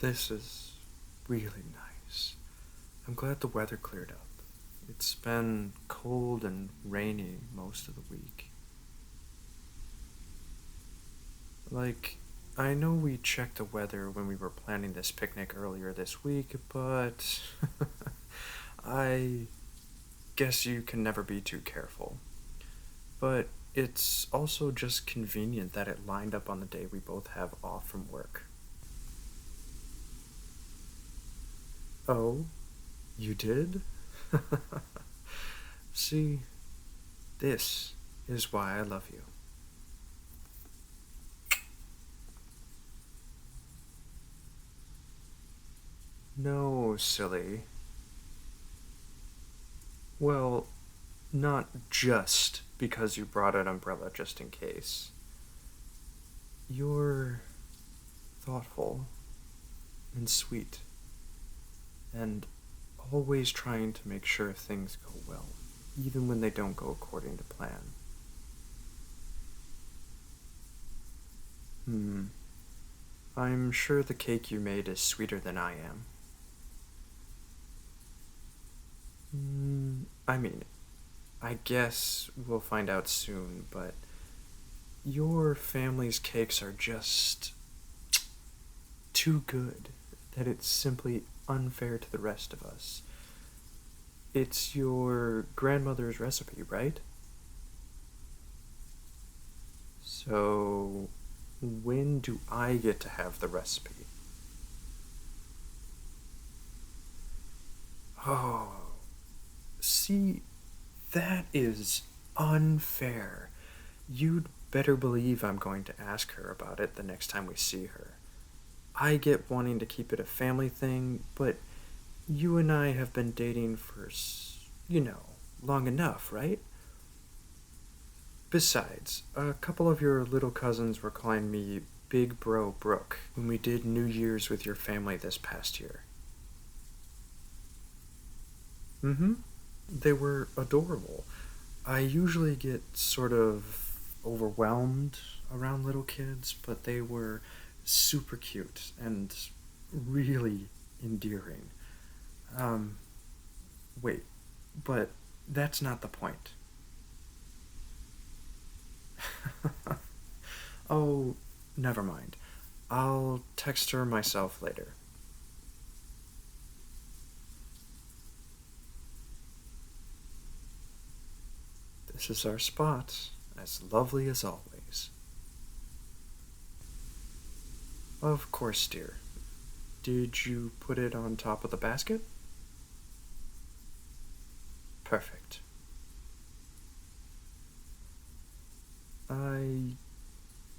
This is really nice. I'm glad the weather cleared up. It's been cold and rainy most of the week. I know we checked the weather when we were planning this picnic earlier this week, but I guess you can never be too careful. But it's also just convenient that it lined up on the day we both have off from work. Oh, you did? See, this is why I love you. No, silly. Well, not just because you brought an umbrella just in case. You're thoughtful and sweet and always trying to make sure things go well, even when they don't go according to plan. I'm sure the cake you made is sweeter than I am. I guess we'll find out soon, but your family's cakes are just too good that it's simply unfair to the rest of us. It's your grandmother's recipe, right? So, when do I get to have the recipe? Oh, see, that is unfair. You'd better believe I'm going to ask her about it the next time we see her. I get wanting to keep it a family thing, but you and I have been dating for, long enough, right? Besides, a couple of your little cousins were calling me Big Bro Brooke when we did New Year's with your family this past year. They were adorable. I usually get sort of overwhelmed around little kids, but they were super cute and really endearing. Wait, but that's not the point. Oh, never mind. I'll text her myself later. This is our spot, as lovely as always. Of course, dear. Did you put it on top of the basket? Perfect. I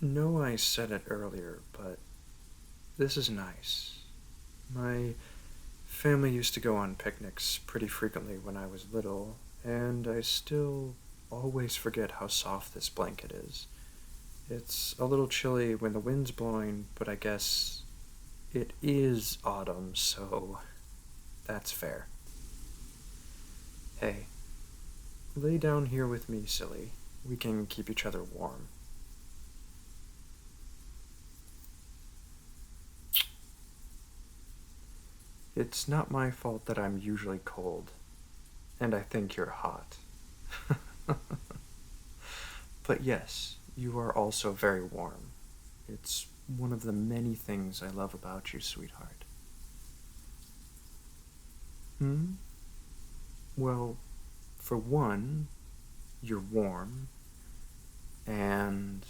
know I said it earlier, but this is nice. My family used to go on picnics pretty frequently when I was little, and I still always forget how soft this blanket is. It's a little chilly when the wind's blowing, but I guess it is autumn, so that's fair. Hey, lay down here with me, silly. We can keep each other warm. It's not my fault that I'm usually cold, and I think you're hot. But yes, you are also very warm. It's one of the many things I love about you, sweetheart. Well, for one, you're warm, and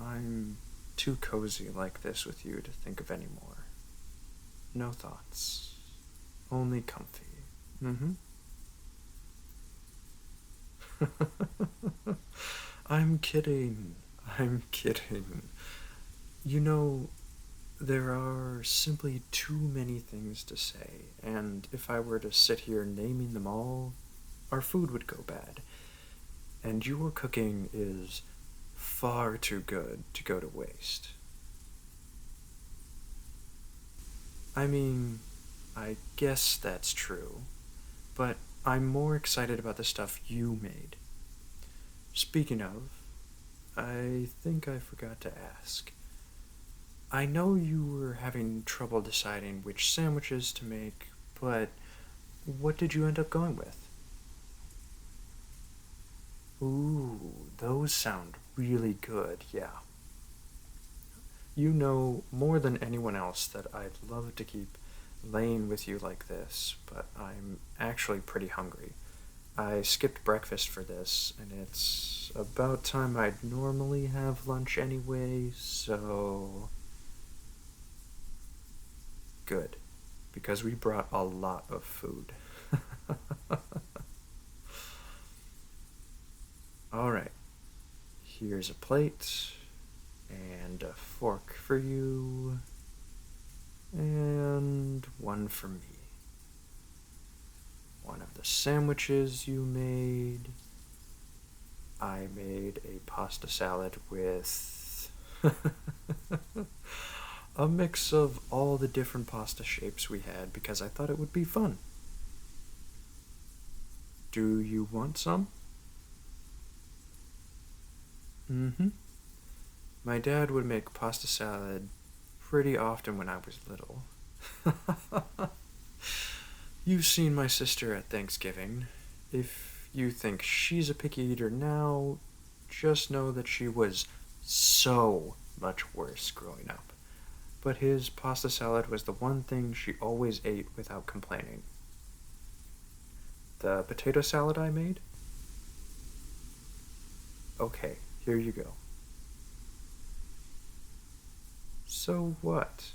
I'm too cozy like this with you to think of any more. No thoughts. Only comfy. I'm kidding. I'm kidding. You know, there are simply too many things to say, and if I were to sit here naming them all, our food would go bad. And your cooking is far too good to go to waste. I mean, I guess that's true, but I'm more excited about the stuff you made. Speaking of, I think I forgot to ask. I know you were having trouble deciding which sandwiches to make, but what did you end up going with? Ooh, those sound really good, yeah. You know more than anyone else that I'd love to keep laying with you like this, but I'm actually pretty hungry. I skipped breakfast for this, and it's about time I'd normally have lunch anyway, so... Good, because we brought a lot of food. Alright, here's a plate, and a fork for you, and one for me. One of the sandwiches you made. I made a pasta salad with a mix of all the different pasta shapes we had because I thought it would be fun. Do you want some? Mm-hmm. My dad would make pasta salad pretty often when I was little. You've seen my sister at Thanksgiving. If you think she's a picky eater now, just know that she was so much worse growing up. But his pasta salad was the one thing she always ate without complaining. The potato salad I made? Okay, here you go. So what?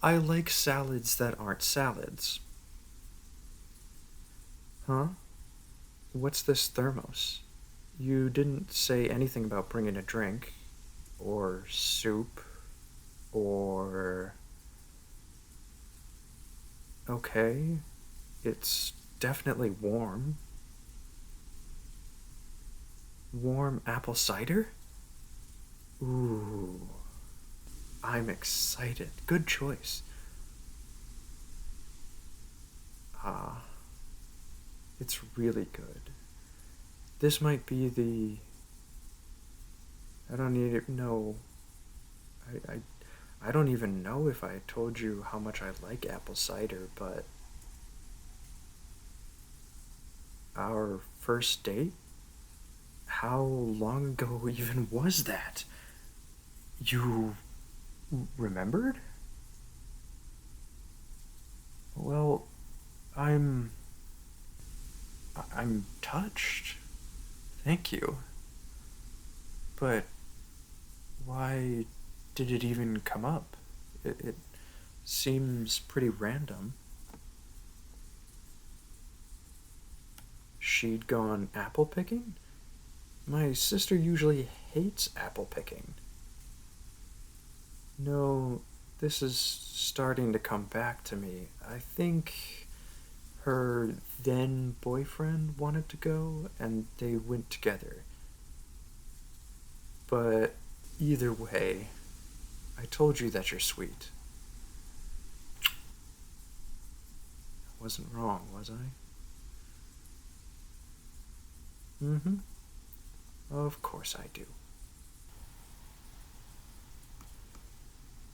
I like salads that aren't salads. Huh? What's this thermos? You didn't say anything about bringing a drink, or soup, or... Okay, it's definitely warm. Warm apple cider? Ooh, I'm excited. Good choice. Ah, it's really good. This might be the... I don't even know. I don't even know if I told you how much I like apple cider, but our first date? How long ago even was that? You remembered? Well, I'm touched. Thank you. But why did it even come up? It seems pretty random. She'd gone apple picking? My sister usually hates apple picking. No, this is starting to come back to me. I think her then boyfriend wanted to go, and they went together. But either way, I told you that you're sweet. I wasn't wrong, was I? Mm-hmm. Of course I do.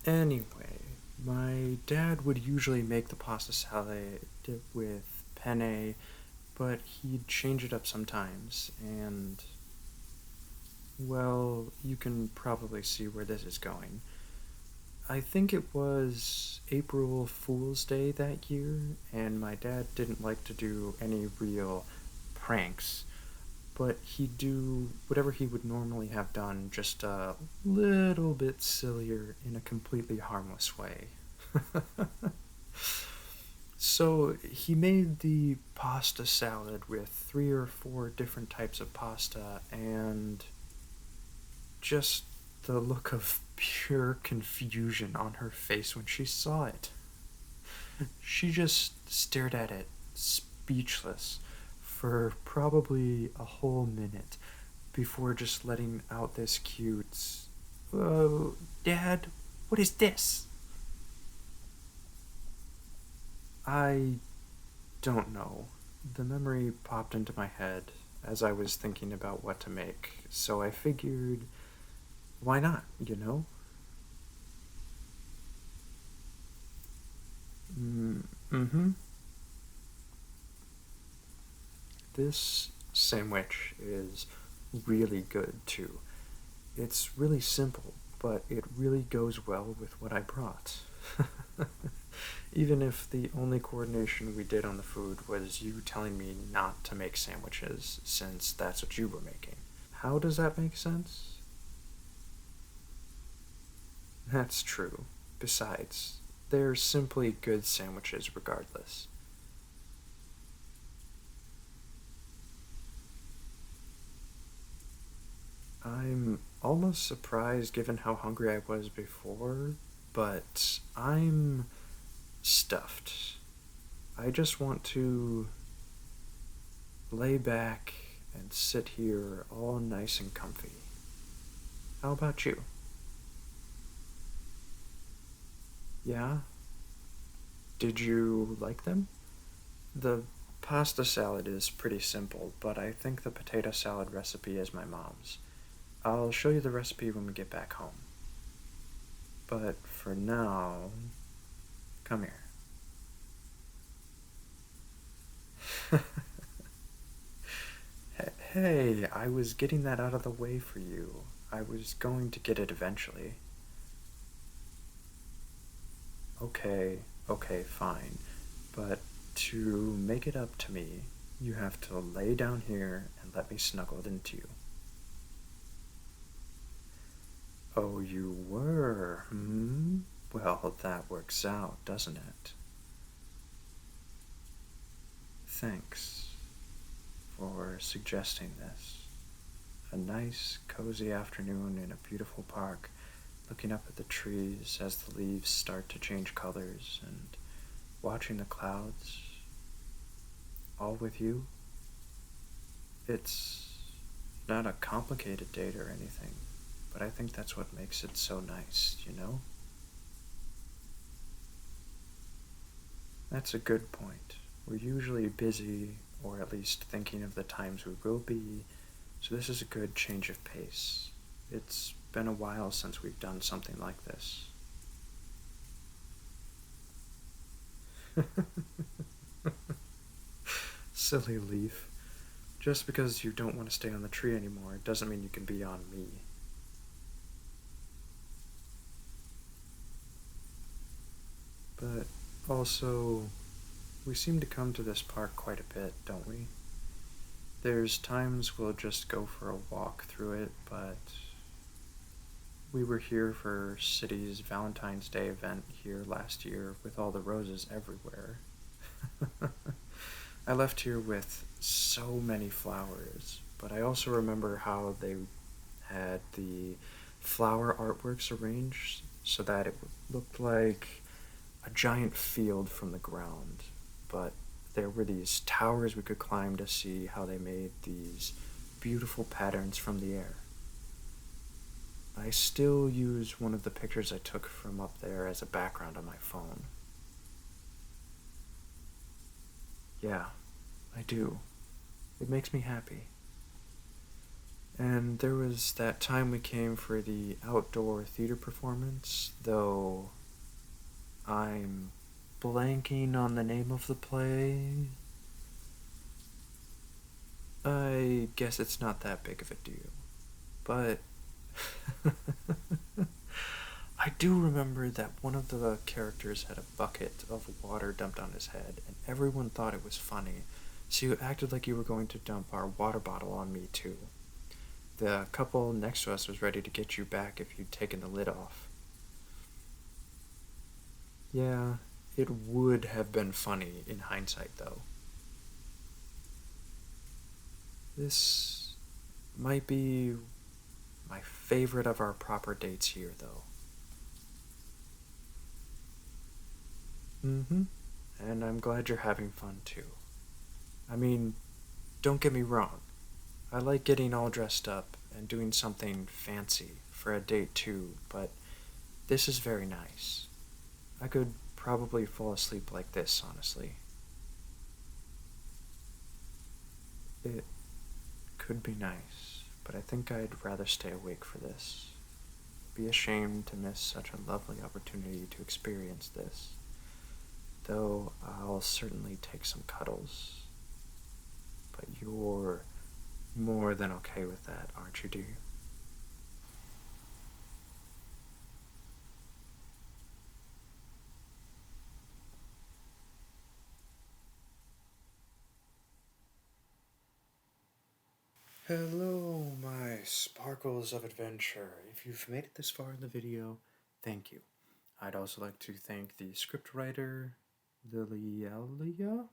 Anyway, my dad would usually make the pasta salad with penne, but he'd change it up sometimes, and... well, you can probably see where this is going. I think it was April Fool's Day that year, and my dad didn't like to do any real pranks, but he'd do whatever he would normally have done, just a little bit sillier in a completely harmless way. So he made the pasta salad with 3 or 4 different types of pasta, and just the look of pure confusion on her face when she saw it. She just stared at it, speechless, for probably a whole minute before just letting out this cute, "Oh, Dad, what is this?" I don't know. The memory popped into my head, as I was thinking about what to make, so I figured, why not, you know? Mm-hmm. This sandwich is really good too. It's really simple, but it really goes well with what I brought. Even if the only coordination we did on the food was you telling me not to make sandwiches, since that's what you were making. How does that make sense? That's true. Besides, they're simply good sandwiches regardless. I'm almost surprised given how hungry I was before, but I'm stuffed. I just want to lay back and sit here all nice and comfy. How about you? Yeah? Did you like them? The pasta salad is pretty simple, but I think the potato salad recipe is my mom's. I'll show you the recipe when we get back home. But for now, come here. Hey, I was getting that out of the way for you. I was going to get it eventually. Okay, okay, fine. But to make it up to me, you have to lay down here and let me snuggle into you. Oh, you were, hmm? Well, that works out, doesn't it? Thanks for suggesting this. A nice, cozy afternoon in a beautiful park, looking up at the trees as the leaves start to change colors and watching the clouds, all with you. It's not a complicated date or anything, but I think that's what makes it so nice, you know? That's a good point. We're usually busy, or at least thinking of the times we will be, so this is a good change of pace. It's been a while since we've done something like this. Silly leaf. Just because you don't want to stay on the tree anymore doesn't mean you can be on me. But also, we seem to come to this park quite a bit, don't we? There's times we'll just go for a walk through it, but we were here for City's Valentine's Day event here last year with all the roses everywhere. I left here with so many flowers, but I also remember how they had the flower artworks arranged so that it looked like a giant field from the ground, but there were these towers we could climb to see how they made these beautiful patterns from the air. I still use one of the pictures I took from up there as a background on my phone. Yeah, I do. It makes me happy. And there was that time we came for the outdoor theater performance, though I'm blanking on the name of the play. I guess it's not that big of a deal. But I do remember that one of the characters had a bucket of water dumped on his head, and everyone thought it was funny, so you acted like you were going to dump our water bottle on me too. The couple next to us was ready to get you back if you'd taken the lid off. Yeah, it would have been funny in hindsight, though. This might be my favorite of our proper dates here, though. Mm-hmm. And I'm glad you're having fun, too. I mean, don't get me wrong. I like getting all dressed up and doing something fancy for a date, too, but this is very nice. I could probably fall asleep like this, honestly. It could be nice, but I think I'd rather stay awake for this. Be ashamed to miss such a lovely opportunity to experience this, though I'll certainly take some cuddles. But you're more than okay with that, aren't you, dear? Hello, my sparkles of adventure. If you've made it this far in the video, thank you. I'd also like to thank the scriptwriter, Lilellia.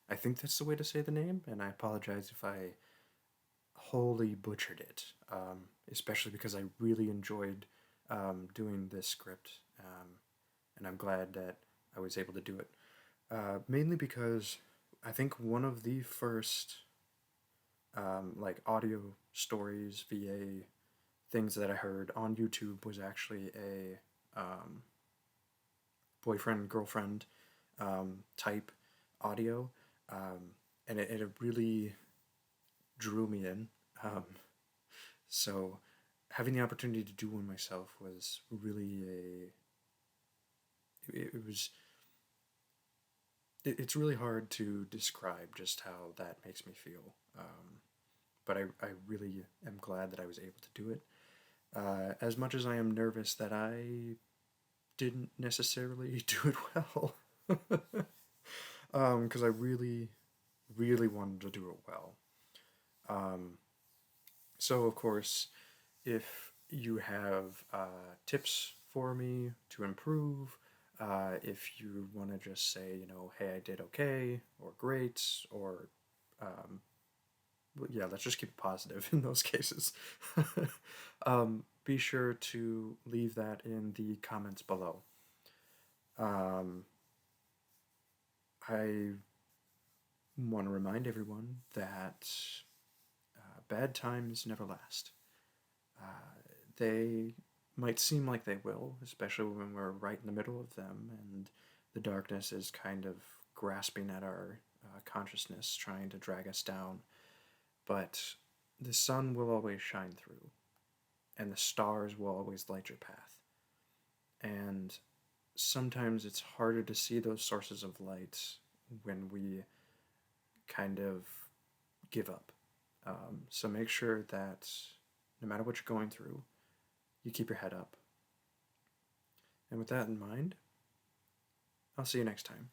I think that's the way to say the name, and I apologize if I wholly butchered it, especially because I really enjoyed doing this script, and I'm glad that I was able to do it. Mainly because I think one of the first like audio stories, VA things that I heard on YouTube was actually a boyfriend girlfriend type audio, and it really drew me in. So having the opportunity to do one myself was really it's really hard to describe just how that makes me feel. But I really am glad that I was able to do it. As much as I am nervous that I didn't necessarily do it well, because I really, really wanted to do it well. So, of course, if you have tips for me to improve, if you want to just say, you know, hey, I did okay, or great, or yeah, let's just keep it positive in those cases. Be sure to leave that in the comments below. I want to remind everyone that bad times never last. They might seem like they will, especially when we're right in the middle of them and the darkness is kind of grasping at our consciousness, trying to drag us down. But the sun will always shine through, and the stars will always light your path. And sometimes it's harder to see those sources of light when we kind of give up. So make sure that no matter what you're going through, you keep your head up. And with that in mind, I'll see you next time.